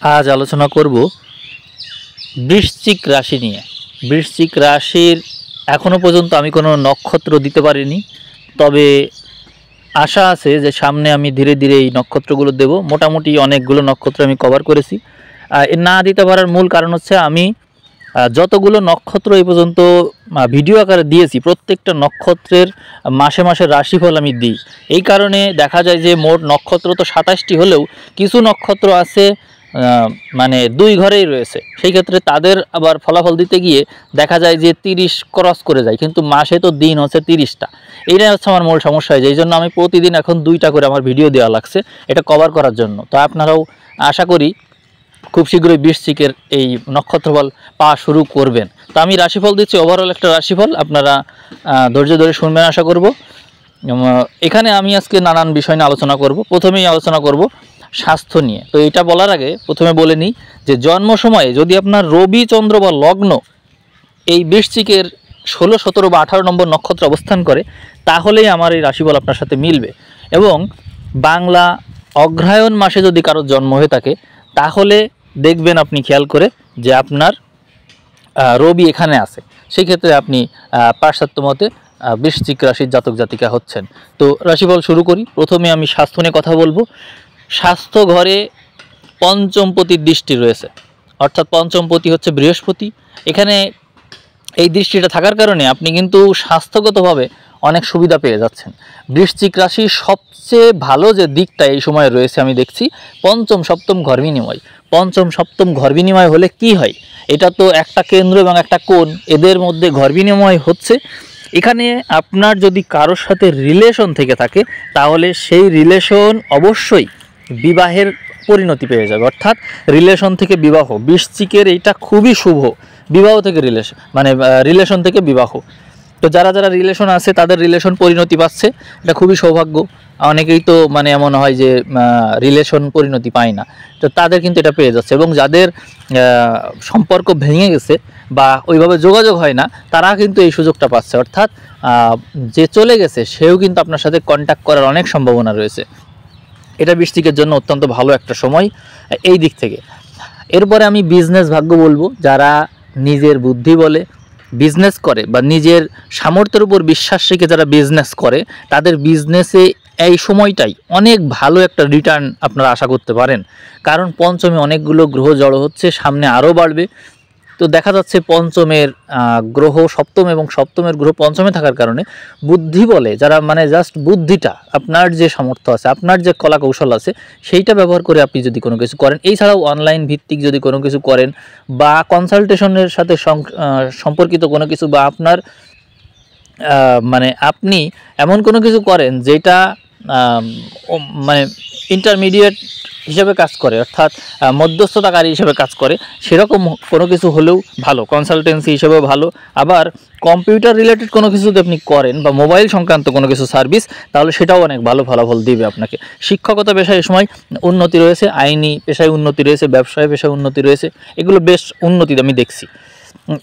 আজ আলোচনা করব বৃশ্চিক রাশি নিয়ে। বৃশ্চিক রাশির এখনও পর্যন্ত আমি কোনো নক্ষত্র দিতে পারিনি, তবে আশা আছে যে সামনে আমি ধীরে ধীরে এই নক্ষত্রগুলো দেব। মোটামুটি অনেকগুলো নক্ষত্র আমি কভার করেছি। না দিতে পারার মূল কারণ হচ্ছে আমি যতগুলো নক্ষত্র এই পর্যন্ত ভিডিও আকারে দিয়েছি প্রত্যেকটা নক্ষত্রের মাসে মাসে রাশিফল আমি দিই। এই কারণে দেখা যায় যে মোট নক্ষত্র তো 27টি হলেও কিছু নক্ষত্র আছে মানে 2 ঘরেই রয়েছে। সেই ক্ষেত্রে তাদের আবার ফলাফল দিতে গিয়ে দেখা যায় যে 30 ক্রস করে যায়, কিন্তু মাসে তো দিন হচ্ছে 30টা। এইটাই হচ্ছে আমার মূল সমস্যা। যেই জন্য আমি প্রতিদিন এখন 2টা করে আমার ভিডিও দেওয়া লাগছে এটা কভার করার জন্য। তো আপনারাও আশা করি খুব শীঘ্রই বৃশ্চিকের এই নক্ষত্রফল পাওয়া শুরু করবেন। তো আমি রাশিফল দিচ্ছি, ওভারঅল একটা রাশিফল, আপনারা ধৈর্য ধরে শুনবেন আশা করব। এখানে আমি আজকে নানান বিষয় নিয়ে আলোচনা করব। প্রথমেই আলোচনা করব স্বাস্থ্য নিয়ে। তো এটা বলার আগে প্রথমে বলে নিই যে জন্ম সময়ে যদি আপনার রবি, চন্দ্র বা লগ্ন এই বৃশ্চিকের 16, 17 বা 18 নম্বর নক্ষত্র অবস্থান করে, তাহলেই আমার এই রাশিফল আপনার সাথে মিলবে। এবং বাংলা অগ্রহায়ণ মাসে যদি কারোর জন্ম হয়ে থাকে তাহলে দেখবেন আপনি খেয়াল করে যে আপনার রবি এখানে আছে। সেই ক্ষেত্রে আপনি পাশ্চাত্য মতে বৃশ্চিক রাশির জাতক জাতিকা হচ্ছেন। তো রাশিফল শুরু করি। প্রথমে আমি স্বাস্থ্য নিয়ে কথা বলবো। স্বাস্থ্য ঘরে পঞ্চমপতির দৃষ্টি রয়েছে, অর্থাৎ পঞ্চমপতি হচ্ছে বৃহস্পতি। এখানে এই দৃষ্টিটা থাকার কারণে আপনি কিন্তু স্বাস্থ্যগতভাবে অনেক সুবিধা পেয়ে যাচ্ছেন। বৃশ্চিক রাশির সবচেয়ে ভালো যে দিকটা এই সময় রয়েছে আমি দেখছি পঞ্চম সপ্তম ঘর বিনিময়। পঞ্চম সপ্তম ঘর বিনিময় হলে কি হয়, এটা তো একটা কেন্দ্র এবং একটা কোণ, এদের মধ্যে ঘর বিনিময় হচ্ছে। এখানে আপনার যদি কারোর সাথে রিলেশন থেকে থাকে তাহলে সেই রিলেশন অবশ্যই বিবাহের পরিণতি পেয়ে যাবে, অর্থাৎ রিলেশন থেকে বিবাহ। বৃশ্চিকের এইটা খুবই শুভ, বিবাহ থেকে রিলেশন, মানে রিলেশন থেকে বিবাহ। তো যারা যারা রিলেশন আছে তাদের রিলেশন পরিণতি পাচ্ছে, এটা খুবই সৌভাগ্য। অনেকেই তো মানে এমন হয় যে রিলেশন পরিণতি পায় না, তো তাদের কিন্তু এটা পেয়ে যাচ্ছে। এবং যাদের সম্পর্ক ভেঙে গেছে বা ওইভাবে যোগাযোগ হয় না, তারা কিন্তু এই সুযোগটা পাচ্ছে, অর্থাৎ যে চলে গেছে সেও কিন্তু আপনার সাথে কন্ট্যাক্ট করার অনেক সম্ভাবনা রয়েছে। এটা বৃশ্চিকের জন্য অত্যন্ত ভালো একটা সময় এই দিক থেকে। এরপরে আমি বিজনেস ভাগ্য বলবো। যারা নিজের বুদ্ধি বলে বিজনেস করে বা নিজের সামর্থ্যের উপর বিশ্বাস রেখে যারা বিজনেস করে, তাদের বিজনেসে এই সময়টাই অনেক ভালো একটা রিটার্ন আপনারা আশা করতে পারেন। কারণ পঞ্চমে অনেকগুলো গ্রহ জড়ো হচ্ছে, সামনে আরও বাড়বে। তো দেখা যাচ্ছে পঞ্চমের গ্রহ সপ্তম এবং সপ্তমের গ্রহ পঞ্চমে থাকার কারণে বুদ্ধি বলে যারা, মানে জাস্ট বুদ্ধিটা, আপনার যে সামর্থ্য আছে, আপনার যে কলা কৌশল আছে, সেইটা ব্যবহার করে আপনি যদি কোনো কিছু করেন, এছাড়াও অনলাইন ভিত্তিক যদি কোনো কিছু করেন বা কনসালটেশনের সাথে সম্পর্কিত কোনো কিছু, বা আপনার মানে আপনি এমন কোনো কিছু করেন যেটা মানে ইন্টারমিডিয়েট হিসেবে কাজ করে, অর্থাৎ মধ্যস্থতাকারী হিসেবে কাজ করে, সেরকম কোনো কিছু হলেও ভালো, কনসালটেন্সি হিসেবেও ভালো। আবার কম্পিউটার রিলেটেড কোনো কিছু যদি আপনি করেন বা মোবাইল সংক্রান্ত কোনো কিছু সার্ভিস, তাহলে সেটাও অনেক ভালো ফলাফল দিবে আপনাকে। শিক্ষকতা পেশায় এ সময় উন্নতি রয়েছে, আইনি পেশায় উন্নতি রয়েছে, ব্যবসায় পেশায় উন্নতি রয়েছে, এগুলো বেশ উন্নতি আমি দেখছি।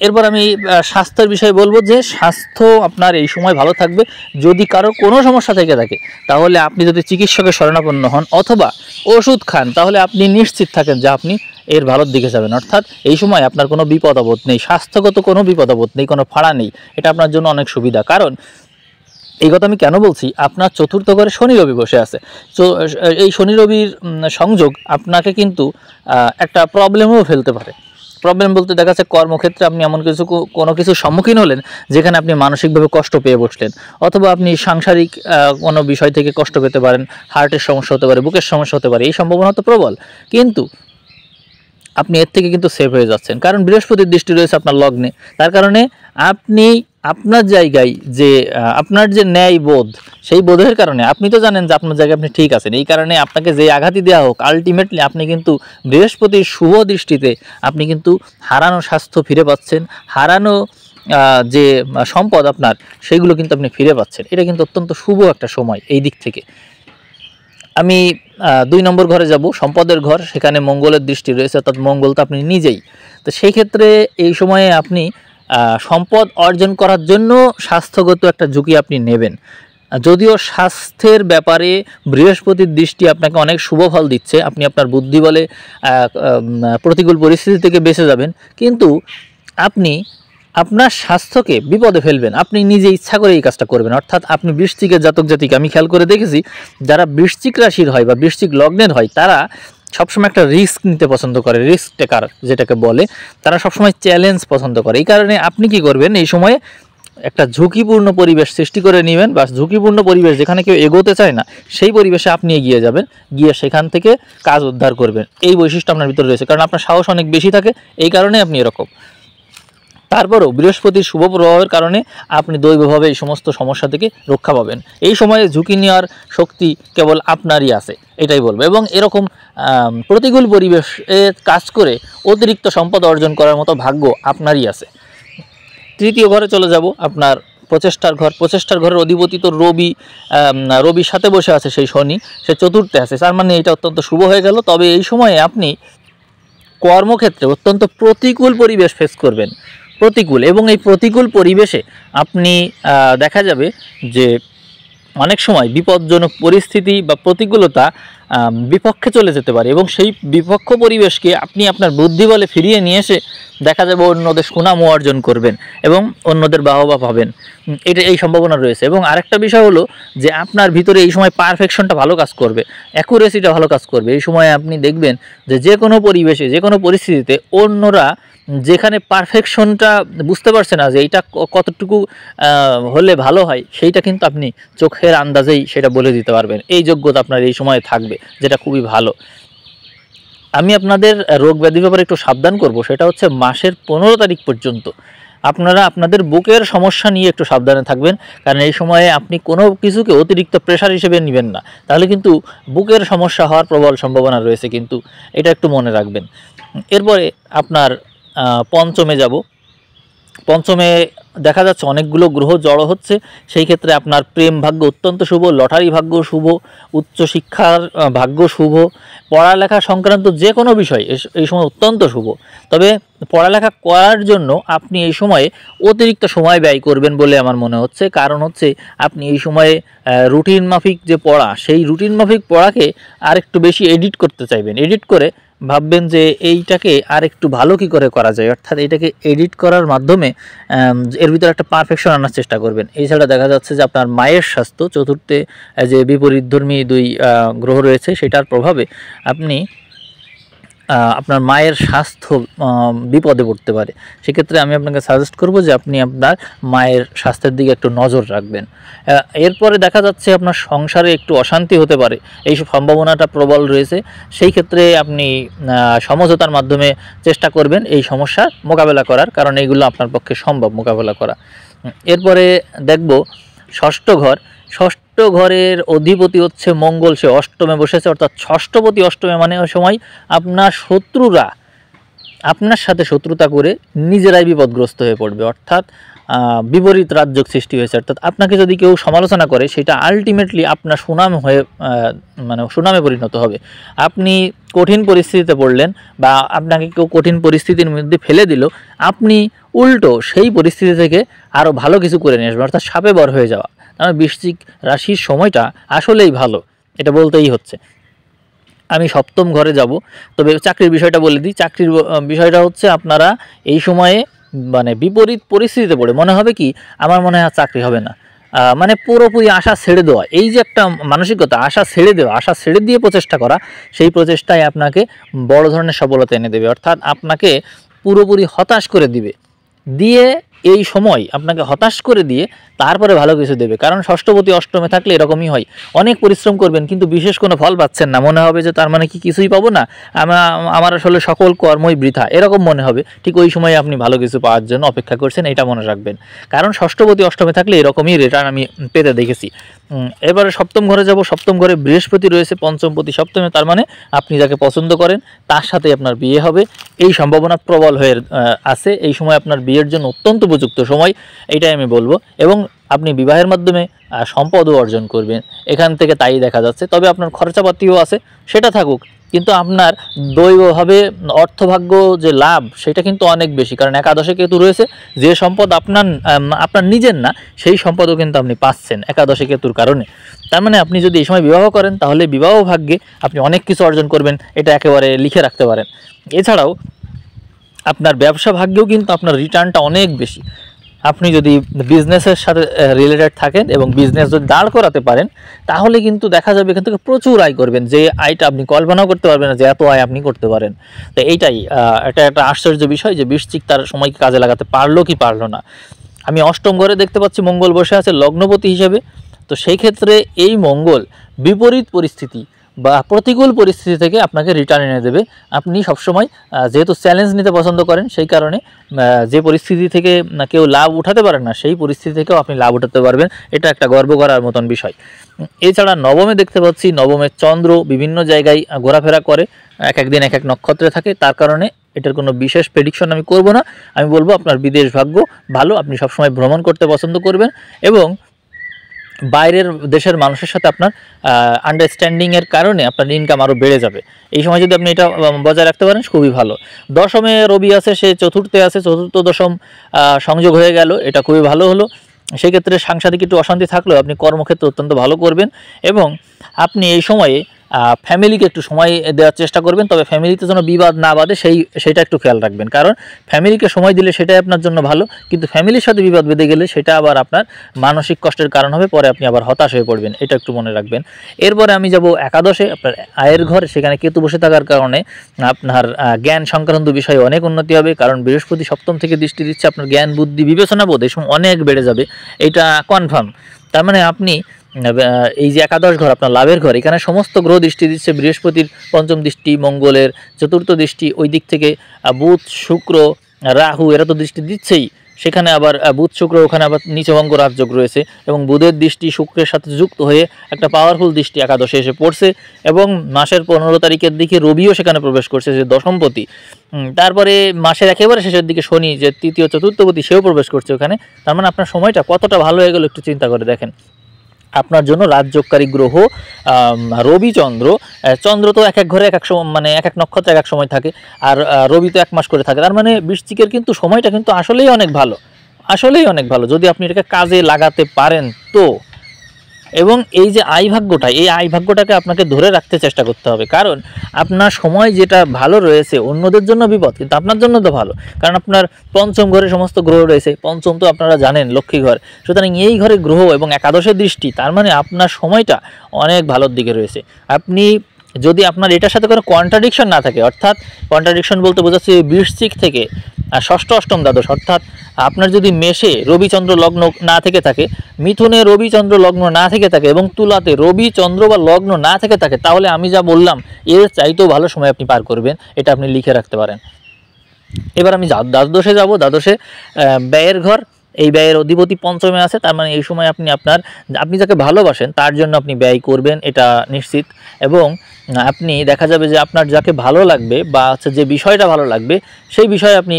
এরপর আমি স্বাস্থ্যের বিষয়ে বলবো যে স্বাস্থ্য আপনার এই সময় ভালো থাকবে। যদি কারো কোনো সমস্যা থেকে থাকে তাহলে আপনি যদি চিকিৎসকের শরণাপন্ন হন অথবা ওষুধ খান, তাহলে আপনি নিশ্চিত থাকেন যে আপনি এর ভালোর দিকে যাবেন। অর্থাৎ এই সময় আপনার কোনো বিপদ আপদ নেই, স্বাস্থ্যগত কোনো বিপদ আপদ নেই, কোনো ফাড়া নেই। এটা আপনার জন্য অনেক সুবিধা। কারণ এই কথা আমি কেন বলছি, আপনার চতুর্থ ঘরে শনি রবি বসে আছে। তো এই শনি রবির সংযোগ আপনাকে কিন্তু একটা প্রবলেমও ফেলতে পারে। প্রবলেম বলতে দেখা যাচ্ছে কর্মক্ষেত্রে আপনি এমন কোনো কিছুর সম্মুখীন হলেন যেখানে আপনি মানসিকভাবে কষ্ট পেয়ে বসলেন, অথবা আপনি সাংসারিক কোনো বিষয় থেকে কষ্ট পেতে পারেন, হার্টের সমস্যা হতে পারে, বুকের সমস্যা হতে পারে, এই সম্ভাবনা তো প্রবল। কিন্তু আপনি এর থেকে কিন্তু সেভ হয়ে যাচ্ছেন, কারণ বৃহস্পতির দৃষ্টি রয়েছে আপনার লগ্নে। তার কারণে আপনি আপনার জায়গায় যে আপনার যে ন্যায় বোধ, সেই বোধের কারণে আপনি তো জানেন যে আপনার জায়গায় আপনি ঠিক আছেন। এই কারণে আপনাকে যে আঘাতই দেওয়া হোক, আলটিমেটলি আপনি কিন্তু বৃহস্পতির শুভ দৃষ্টিতে আপনি কিন্তু হারানো স্বাস্থ্য ফিরে পাচ্ছেন, হারানো যে সম্পদ আপনার, সেইগুলো কিন্তু আপনি ফিরে পাচ্ছেন। এটা কিন্তু অত্যন্ত শুভ একটা সময় এই দিক থেকে। আমি 2 নম্বর ঘরে যাব, সম্পদের ঘর। সেখানে মঙ্গলের দৃষ্টি রয়েছে, অর্থাৎ মঙ্গল তো আপনি নিজেই। তো সেই ক্ষেত্রে এই সময়ে আপনি সম্পদ অর্জন করার জন্য স্বাস্থ্যগত একটা ঝুঁকি আপনি নেবেন। যদিও স্বাস্থ্যের ব্যাপারে বৃহস্পতির দৃষ্টি আপনাকে অনেক শুভ ফল দিচ্ছে, আপনি আপনার বুদ্ধি বলে প্রতিকূল পরিস্থিতি থেকে বেঁচে যাবেন, কিন্তু আপনি আপনার স্বাস্থ্যকে বিপদে ফেলবেন। আপনি নিজে ইচ্ছা করে এই কাজটা করবেন। অর্থাৎ আপনি বৃশ্চিকের জাতক জাতিকা, আমি খেয়াল করে দেখেছি যারা বৃশ্চিক রাশির হয় বা বৃশ্চিক লগ্নের হয়, তারা সবসময় একটা রিস্ক নিতে পছন্দ করে, রিস্ক টেকার যেটাকে বলে, তারা সবসময় চ্যালেঞ্জ পছন্দ করে। এই কারণে আপনি কি করবেন, এই সময়ে একটা ঝুঁকিপূর্ণ পরিবেশ সৃষ্টি করে নেবেন, বা ঝুঁকিপূর্ণ পরিবেশ যেখানে কেউ এগোতে চায় না সেই পরিবেশে আপনি এগিয়ে যাবেন, গিয়ে সেখান থেকে কাজ উদ্ধার করবেন। এই বৈশিষ্ট্য আপনার ভিতরে রয়েছে, কারণ আপনার সাহস অনেক বেশি থাকে, এই কারণে আপনি এরকম। তারপরেও বৃহস্পতির শুভ প্রভাবের কারণে আপনি দৈবভাবে এই সমস্ত সমস্যা থেকে রক্ষা পাবেন। এই সময়ে ঝুঁকি নেওয়ার শক্তি কেবল আপনারই আছে, এটাই বলবো। এবং এরকম প্রতিকূল পরিবেশে কাজ করে অতিরিক্ত সম্পদ অর্জন করার মতো ভাগ্য আপনারই আছে। তৃতীয় ঘরে চলে যাব, আপনার প্রচেষ্টার ঘর। প্রচেষ্টার ঘরের অধিপতি তো রবির সাথে বসে আছে সেই শনি, সে চতুর্থে আছে, তার মানে এটা অত্যন্ত শুভ হয়ে গেল। তবে এই সময়ে আপনি কর্মক্ষেত্রে অত্যন্ত প্রতিকূল পরিবেশ ফেস করবেন, প্রতিকূল। এবং এই প্রতিকূল পরিবেশে আপনি দেখা যাবে যে অনেক সময় বিপজ্জনক পরিস্থিতি বা প্রতিকূলতা বিপক্ষে চলে যেতে পারে, এবং সেই বিপক্ষ পরিবেশকে আপনি আপনার বুদ্ধি বলে ফিরিয়ে নিয়ে এসে দেখা যাবে অন্যদের সুনাম অর্জন করবেন এবং অন্যদের বাহবা পাবেন। এই সম্ভাবনা রয়েছে। এবং আরেকটা বিষয় হলো যে আপনার ভিতরে এই সময় পারফেকশনটা ভালো কাজ করবে, অ্যাকুরেসিটা ভালো কাজ করবে। এই সময় আপনি দেখবেন যে কোনো পরিবেশে, যে কোনো পরিস্থিতিতে অন্যরা যেখানে পারফেকশনটা বুঝতে পারছে না যে এইটা কতটুকু হলে ভালো হয়, সেইটা কিন্তু আপনি চোখের আন্দাজেই সেটা বলে দিতে পারবেন। এই যোগ্যতা আপনার এই সময়ে থাকবে, যেটা খুবই ভালো। আমি আপনাদের রোগ ব্যাধি ব্যাপারে একটু সাবধান করব, সেটা হচ্ছে মাসের 15 তারিখ পর্যন্ত আপনারা আপনাদের বুকের সমস্যা নিয়ে একটু সাবধানে থাকবেন, কারণ এই সময়ে আপনি কোনো কিছুকে অতিরিক্ত প্রেশার হিসেবে নেবেন না, তাহলে কিন্তু বুকের সমস্যা হওয়ার প্রবল সম্ভাবনা রয়েছে, কিন্তু এটা একটু মনে রাখবেন। এরপরে আপনার পঞ্চমে যাব। পঞ্চমে দেখা যাচ্ছে অনেকগুলো গ্রহ জড়ো হচ্ছে, সেই ক্ষেত্রে আপনার প্রেম ভাগ্য অত্যন্ত শুভ, লটারি ভাগ্য শুভ, উচ্চশিক্ষার ভাগ্য শুভ, পড়ালেখা সংক্রান্ত যে কোনো বিষয় এই সময় অত্যন্ত শুভ। তবে পড়ালেখা করার জন্য আপনি এই সময়ে অতিরিক্ত সময় ব্যয় করবেন বলে আমার মনে হচ্ছে, কারণ হচ্ছে আপনি এই সময়ে রুটিন মাফিক যে পড়া, সেই রুটিন মাফিক পড়াকে আর একটু বেশি এডিট করতে চাইবেন। এডিট করে ভাববেন যে এইটাকে আর একটু ভালো কি করে করা যায়, অর্থাৎ এইটাকে এডিট করার মাধ্যমে এর ভিতরে একটা পারফেকশন আনার চেষ্টা করবেন। এছাড়া দেখা যাচ্ছে যে আপনার মায়ের স্বাস্থ্য, চতুর্থে যে বিপরীতধর্মী দুই গ্রহ রয়েছে, সেটার প্রভাবে আপনি আপনার মায়ের স্বাস্থ্য বিপদে পড়তে পারে। সেক্ষেত্রে আমি আপনাকে সাজেস্ট করব যে আপনি আপনার মায়ের স্বাস্থ্যের দিকে একটু নজর রাখবেন। এরপরে দেখা যাচ্ছে আপনার সংসারে একটু অশান্তি হতে পারে, এই সম্ভাবনাটা প্রবল রয়েছে। সেই ক্ষেত্রে আপনি সমঝোতার মাধ্যমে চেষ্টা করবেন এই সমস্যার মোকাবেলা করার, কারণ এইগুলো আপনার পক্ষে সম্ভব মোকাবেলা করা। এরপরে দেখব ষষ্ঠ ঘর। ষষ্ঠ ঘরের অধিপতি হচ্ছে মঙ্গল, সে অষ্টমে বসেছে, অর্থাৎ ষষ্ঠপতি অষ্টমে, মানে ওই সময় আপনার শত্রুরা আপনার সাথে শত্রুতা করে নিজেরাই বিপদগ্রস্ত হয়ে পড়বে, অর্থাৎ বিপরীত রাজযোগ সৃষ্টি হয়েছে। অর্থাৎ আপনাকে যদি কেউ সমালোচনা করে, সেটা আলটিমেটলি আপনার সুনাম হয়ে মানে সুনামে পরিণত হবে। আপনি কঠিন পরিস্থিতিতে পড়লেন বা আপনাকে কেউ কঠিন পরিস্থিতির মধ্যে ফেলে দিল, আপনি উল্টো সেই পরিস্থিতি থেকে আরও ভালো কিছু করে নিয়ে আসবেন, অর্থাৎ সাপে বর হয়ে যাওয়া। কারণ বৃশ্চিক রাশির সময়টা আসলেই ভালো, এটা বলতেই হচ্ছে। আমি সপ্তম ঘরে যাব। তবে চাকরির বিষয়টা বলে দিই। চাকরির বিষয়টা হচ্ছে আপনারা এই সময়ে মানে বিপরীত পরিস্থিতিতে পড়ে মনে হবে কি আমার মনে হয় চাকরি হবে না, মানে পুরোপুরি আশা ছেড়ে দেওয়া, এই যে একটা মানসিকতা, আশা ছেড়ে দেওয়া, আশা ছেড়ে দিয়ে প্রচেষ্টা করা, সেই প্রচেষ্টায় আপনাকে বড় ধরনের সফলতা এনে দেবে, অর্থাৎ আপনাকে পুরোপুরি হতাশ করে দিবে, দিয়ে এই সময় আপনাকে হতাশ করে দিয়ে তারপরে ভালো কিছু দেবে। কারণ ষষ্ঠপতি অষ্টমে থাকলে এরকমই হয়, অনেক পরিশ্রম করবেন কিন্তু বিশেষ কোনো ফল পাচ্ছেন না, মনে হবে যে তার মানে কি কিছুই পাবো না, আমার আসলে সকল কর্মই বৃথা, এরকম মনে হবে। ঠিক ওই সময় আপনি ভালো কিছু পাওয়ার জন্য অপেক্ষা করছেন, এটা মনে রাখবেন। কারণ ষষ্ঠপতি অষ্টমে থাকলে এরকমই রিটার্ন আমি পেতে দেখেছি। এবারে সপ্তম ঘরে যাব। সপ্তম ঘরে বৃহস্পতি রয়েছে, পঞ্চমপতি সপ্তমে, তার মানে আপনি যাকে পছন্দ করেন তার সাথে আপনার বিয়ে হবে, এই সম্ভাবনা প্রবল হয়ে আছে। এই সময় আপনার বিয়ের জন্য অত্যন্ত উপযুক্ত সময়, এইটাই আমি বলবো। এবং আপনি বিবাহের মাধ্যমে সম্পদও অর্জন করবেন এখান থেকে, তাই দেখা যাচ্ছে। তবে আপনার খরচাপাতিও আছে, সেটা থাকুক, কিন্তু আপনার দৈবভাবে অর্থভাগ্য যে লাভ সেটা কিন্তু অনেক বেশি, কারণ একাদশে কেতু রয়েছে। যে সম্পদ আপনার নিজের না, সেই সম্পদও কিন্তু আপনি পাচ্ছেন একাদশে কেতুর কারণে। তার মানে আপনি যদি এই সময় বিবাহ করেন তাহলে বিবাহ ভাগ্যে আপনি অনেক কিছু অর্জন করবেন, এটা একেবারে লিখে রাখতে পারেন। এছাড়াও আপনার ব্যবসা ভাগ্যেও কিন্তু আপনার রিটার্নটা অনেক বেশি। আপনি যদি বিজনেসের সাথে রিলেটেড থাকেন এবং বিজনেস যদি দাঁড় করাতে পারেন, তাহলে কিন্তু দেখা যাবে এখান থেকে প্রচুর আয় করবেন, যে আয়টা আপনি কল্পনাও করতে পারবেন না যে এত আয় আপনি করতে পারেন। তো এইটাই এটা একটা আশ্চর্য বিষয় যে বৃশ্চিক তার সময়কে কাজে লাগাতে পারলো কি পারলো না। আমি অষ্টম ঘরে দেখতে পাচ্ছি মঙ্গল বসে আছে লগ্নপতি হিসেবে। তো সেই ক্ষেত্রে এই মঙ্গল বিপরীত পরিস্থিতি বা প্রতিকূল পরিস্থিতি থেকে আপনাকে রিটার্ন এনে দেবে। আপনি সবসময় যেহেতু চ্যালেঞ্জ নিতে পছন্দ করেন, সেই কারণে যে পরিস্থিতি থেকে কেউ লাভ উঠাতে পারেন না, সেই পরিস্থিতি থেকেও আপনি লাভ উঠাতে পারবেন। এটা একটা গর্ব করার মতন বিষয়। এছাড়া নবমে দেখতে পাচ্ছি নবমে চন্দ্র বিভিন্ন জায়গায় ঘোরাফেরা করে, এক এক দিন এক এক নক্ষত্রে থাকে। তার কারণে এটার কোনো বিশেষ প্রেডিকশন আমি করব না। আমি বলবো আপনার বিদেশ ভাগ্য ভালো, আপনি সবসময় ভ্রমণ করতে পছন্দ করবেন এবং বাইরের দেশের মানুষের সাথে আপনার আন্ডারস্ট্যান্ডিংয়ের কারণে আপনার ইনকাম আরও বেড়ে যাবে। এই সময় যদি আপনি এটা বজায় রাখতে পারেন খুবই ভালো। দশমে রবি আছে, সে চতুর্থে আছে, চতুর্থ দশম সংযোগ হয়ে গেল, এটা খুবই ভালো হলো। সেক্ষেত্রে সাংসারিক একটু অশান্তি থাকলেও আপনি কর্মক্ষেত্রে অত্যন্ত ভালো করবেন এবং আপনি এই সময়ে ফ্যামিলিকে একটু সময় দেওয়ার চেষ্টা করবেন। তবে ফ্যামিলিতে যেন বিবাদ না বাঁধে সেটা একটু খেয়াল রাখবেন, কারণ ফ্যামিলিকে সময় দিলে সেটাই আপনার জন্য ভালো, কিন্তু ফ্যামিলির সাথে বিবাদ বেঁধে গেলে সেটা আবার আপনার মানসিক কষ্টের কারণ হবে, পরে আপনি আবার হতাশ হয়ে পড়বেন, এটা একটু মনে রাখবেন। এরপরে আমি যাব একাদশে, আপনার আয়ের ঘর। সেখানে কেতু বসে থাকার কারণে আপনার জ্ঞান সংক্রান্ত বিষয়ে অনেক উন্নতি হবে, কারণ বৃহস্পতি সপ্তম থেকে দৃষ্টি দিচ্ছে। আপনার জ্ঞান বুদ্ধি বিবেচনা বোধ এই সময় অনেক বেড়ে যাবে, এটা কনফার্ম। তার মানে আপনি এই যে একাদশ ঘর আপনার লাভের ঘর, এখানে সমস্ত গ্রহ দৃষ্টি দিচ্ছে। বৃহস্পতির পঞ্চম দৃষ্টি, মঙ্গলের চতুর্থ দৃষ্টি, ওই দিক থেকে বুধ শুক্র রাহু এরা তো দৃষ্টি দিচ্ছেই। সেখানে আবার বুধ শুক্র ওখানে আবার নিচভঙ্গ রাজযোগ রয়েছে এবং বুধের দৃষ্টি শুক্রের সাথে যুক্ত হয়ে একটা পাওয়ারফুল দৃষ্টি একাদশে এসে পড়ছে এবং মাসের 15 তারিখের দিকে রবিও সেখানে প্রবেশ করছে, যে দশমপতি। তারপরে মাসের একেবারে শেষের দিকে শনি, যে তৃতীয় চতুর্থপতি, সেও প্রবেশ করছে ওখানে। তার মানে আপনার সময়টা কতটা ভালো হয়ে গেল একটু চিন্তা করে দেখেন। আপনার জন্য রাজযোগকারী গ্রহ রবি চন্দ্র, চন্দ্র তো এক এক ঘরে এক এক সময়, মানে এক এক নক্ষত্রে এক এক সময় থাকে, আর রবি তো 1 মাস করে থাকে। তার মানে বৃশ্চিকের কিন্তু সময়টা কিন্তু আসলেই অনেক ভালো, আসলেই অনেক ভালো যদি আপনি এটাকে কাজে লাগাতে পারেন তো। এবং এই যে আয় ভাগ্যটা, এই আয় ভাগ্যটাকে আপনাকে ধরে রাখতে চেষ্টা করতে হবে, কারণ আপনার সময় যেটা ভালো রয়েছে অন্যদের জন্য বিপদ, কিন্তু আপনার জন্য তো ভালো, কারণ আপনার পঞ্চম ঘরে সমস্ত গ্রহ রয়েছে। পঞ্চম তো আপনারা জানেন লক্ষ্মী ঘর, সুতরাং এই ঘরে গ্রহ এবং একাদশের দৃষ্টি, তার মানে আপনার সময়টা অনেক ভালোর দিকে রয়েছে। আপনি যদি আপনার এটার সাথে কোনো কন্ট্রাডিকশন না থাকে, অর্থাৎ কন্ট্রাডিকশন বলতে বোঝাচ্ছে বৃশ্চিক থেকে ষষ্ঠ অষ্টম দ্বাদশ, অর্থাৎ আপনার যদি মেষে রবিচন্দ্র লগ্ন না থেকে থাকে, মিথুনে রবিচন্দ্র লগ্ন না থেকে থাকে এবং তুলাতে রবিচন্দ্র বা লগ্ন না থেকে থাকে, তাহলে আমি যা বললাম এর চাইতেও ভালো সময় আপনি পার করবেন, এটা আপনি লিখে রাখতে পারেন। এবার আমি দ্বাদশে যাব। দ্বাদশে ব্যয়ের ঘর, এই ব্যয়ের অধিপতি পঞ্চমে আছে। তার মানে এই সময় আপনি যাকে ভালোবাসেন তার জন্য আপনি ব্যয় করবেন, এটা নিশ্চিত। এবং আপনি দেখা যাবে যে আপনার যাকে ভালো লাগবে বা হচ্ছে যে বিষয়টা ভালো লাগবে সেই বিষয়ে আপনি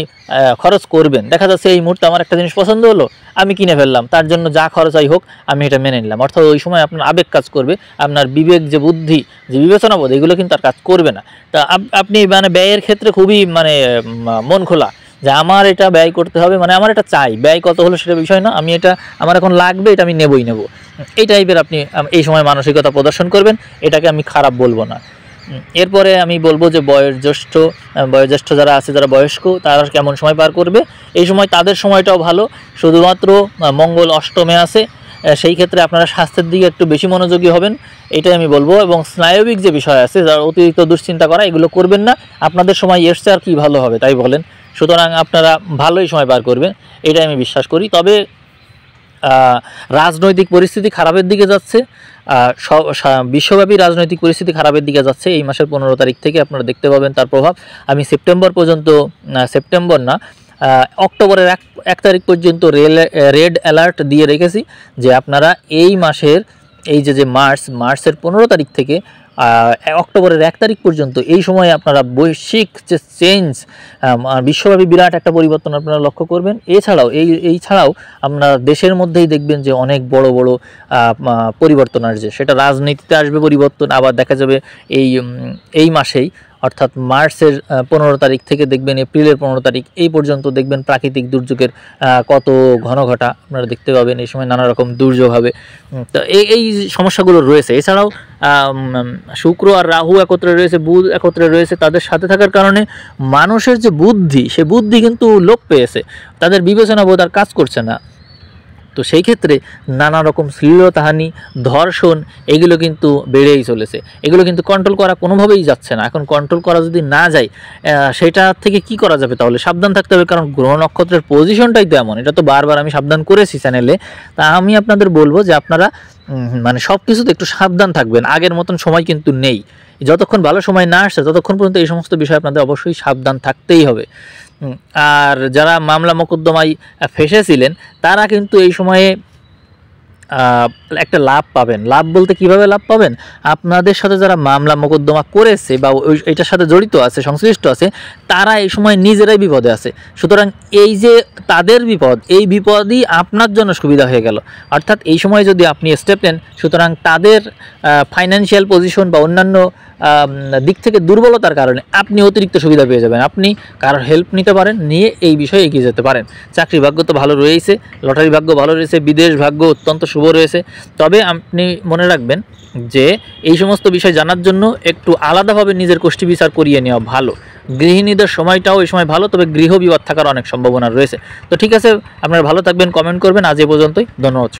খরচ করবেন। দেখা যাচ্ছে এই মুহূর্তে আমার একটা জিনিস পছন্দ হলো, আমি কিনে ফেললাম, তার জন্য যা খরচাই হোক আমি এটা মেনে নিলাম। অর্থাৎ ওই সময় আপনার আবেগ কাজ করবে, আপনার বিবেক যে বুদ্ধি যে বিবেচনাবোধ এগুলো কিন্তু আর কাজ করবে না। তা আপনি মানে ব্যয়ের ক্ষেত্রে খুবই মানে মন খোলা, যে আমার এটা ব্যয় করতে হবে, মানে আমার এটা চাই, ব্যয় কত হলো সেটা বিষয় না, আমি এটা আমার এখন লাগবে, এটা আমি নেবই নেব, এই টাইপের আপনি এই সময় মানসিকতা প্রদর্শন করবেন, এটাকে আমি খারাপ বলবো না। এরপরে আমি বলবো যে বয়োজ্যেষ্ঠ যারা আছে, যারা বয়স্ক, তারা কেমন সময় পার করবে। এই সময় তাদের সময়টাও ভালো, শুধুমাত্র মঙ্গল অষ্টমে আছে, সেই ক্ষেত্রে আপনারা স্বাস্থ্যের দিকে একটু বেশি মনোযোগী হবেন, এটাই আমি বলবো। এবং স্নায়বিক যে বিষয় আছে, যারা অতিরিক্ত দুশ্চিন্তা করা, এগুলো করবেন না। আপনাদের সময় এসছে আর কি ভালো হবে তাই বলেন, সুতরাং আপনারা ভালোই সময় পার করবেন, এটাই আমি বিশ্বাস করি। তবে রাজনৈতিক পরিস্থিতি খারাপের দিকে যাচ্ছে, বিশ্বব্যাপী রাজনৈতিক পরিস্থিতি খারাপের দিকে যাচ্ছে। এই মাসের 15 তারিখ থেকে আপনারা দেখতে পাবেন তার প্রভাব। আমি সেপ্টেম্বর পর্যন্ত, সেপ্টেম্বর না, অক্টোবরের 1 তারিখ পর্যন্ত রেড অ্যালার্ট দিয়ে রেখেছি, যে আপনারা এই মাসের এই যে মার্চের 15 তারিখ থেকে অক্টোবরের 1 তারিখ পর্যন্ত এই সময়ে আপনারা বৈশ্বিক যে চেঞ্জ, বিশ্বব্যাপী বিরাট একটা পরিবর্তন আপনারা লক্ষ্য করবেন। এছাড়াও আপনারা দেশের মধ্যেই দেখবেন যে অনেক বড় বড় পরিবর্তন আসবে। সেটা রাজনীতিতে আসবে পরিবর্তন, আবার দেখা যাবে এই মাসেই অর্থাৎ মার্চের 15 তারিখ থেকে দেখবেন এপ্রিলের 15 তারিখ এই পর্যন্ত দেখবেন প্রাকৃতিক দুর্যোগের কত ঘনঘটা আপনারা দেখতে পাবেন। এই সময় নানা রকম দুর্যোগ হবে। তো এই সমস্যাগুলো রয়েছে। এছাড়াও শুক্র আর রাহু একত্রে রয়েছে, বুধ একত্রে রয়েছে, তাদের সাথে থাকার কারণে মানুষের যে বুদ্ধি, সে বুদ্ধি কিন্তু লোপ পেয়েছে, তাদের বিবেচনা বোধ আর কাজ করছে না। তো সেই ক্ষেত্রে নানা রকম শ্লীলতাহানি, ধর্ষণ এগুলো কিন্তু বেড়েই চলেছে। এগুলো কিন্তু কন্ট্রোল করা কোনোভাবেই যাচ্ছে না। এখন কন্ট্রোল করা যদি না যায়, সেটা থেকে কি করা যাবে? তাহলে সাবধান থাকতে হবে, কারণ গ্রহ নক্ষত্রের পজিশনটাই তো এমন। এটা তো বারবার আমি সাবধান করেছি চ্যানেলে। তা আমি আপনাদের বলবো যে আপনারা মানে সব কিছুতে একটু সাবধান থাকবেন। আগের মতন সময় কিন্তু নেই। যতক্ষণ ভালো সময় না আসছে ততক্ষণ পর্যন্ত এই সমস্ত বিষয়ে আপনাদের অবশ্যই সাবধান থাকতেই হবে। আর যারা মামলা মোকদ্দমায় ফেঁসেছিলেন তারা কিন্তু এই সময়ে একটা লাভ পাবেন। লাভ বলতে কিভাবে লাভ পাবেন? আপনাদের সাথে যারা মামলা মোকদ্দমা করেছে বা এটার সাথে জড়িত আছে, সংশ্লিষ্ট আছে, তারা এই সময় নিজেরাই বিপদে আছে। সুতরাং এই যে তাদের বিপদ, এই বিপদই আপনার জন্য সুবিধা হয়ে গেল। অর্থাৎ এই সময় যদি আপনি স্টেপ নেন, সুতরাং তাদের ফাইন্যান্সিয়াল পজিশন বা অন্যান্য দিক থেকে দুর্বলতার কারণে আপনি অতিরিক্ত সুবিধা পেয়ে যাবেন। আপনি কারোর হেল্প নিতে পারেন, নিয়ে এই বিষয়ে এগিয়ে যেতে পারেন। চাকরি ভাগ্য তো ভালো রয়েছে, লটারি ভাগ্য ভালো রয়েছে, বিদেশ ভাগ্য অত্যন্ত শুভ রয়েছে। তবে আপনি মনে রাখবেন যে এই সমস্ত বিষয় জানার জন্য একটু আলাদাভাবে নিজের কোষ্ঠী বিচার করিয়ে নেওয়া ভালো। গৃহিণীদের সময়টাও এই সময় ভালো, তবে গৃহ বিবাদ থাকার অনেক সম্ভাবনা রয়েছে। তো ঠিক আছে, আপনারা ভালো থাকবেন, কমেন্ট করবেন। আজ এ পর্যন্তই, ধন্যবাদ।